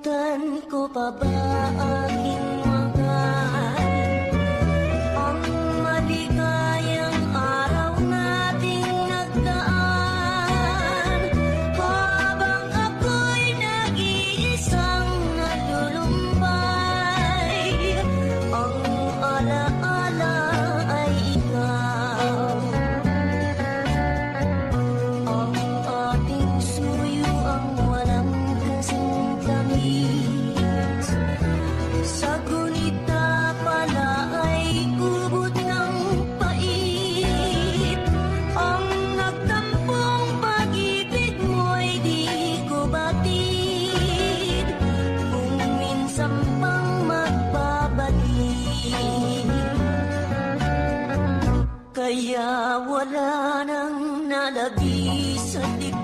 Kalimutan ko pa ba aking mahal? Ang maligayang araw nating nagdaan, habang ako'y nag-iisang nalulumbay. Ang alaala ay ikaw, ang ating suyo, ang walang kasing tamis. Sa gunita pala ay ubod ng pait. Ang nagtampong pag-ibig mo'y di ko batid, kung minsan pang magbabalik. Kaya wala nang nalabis sa dibdib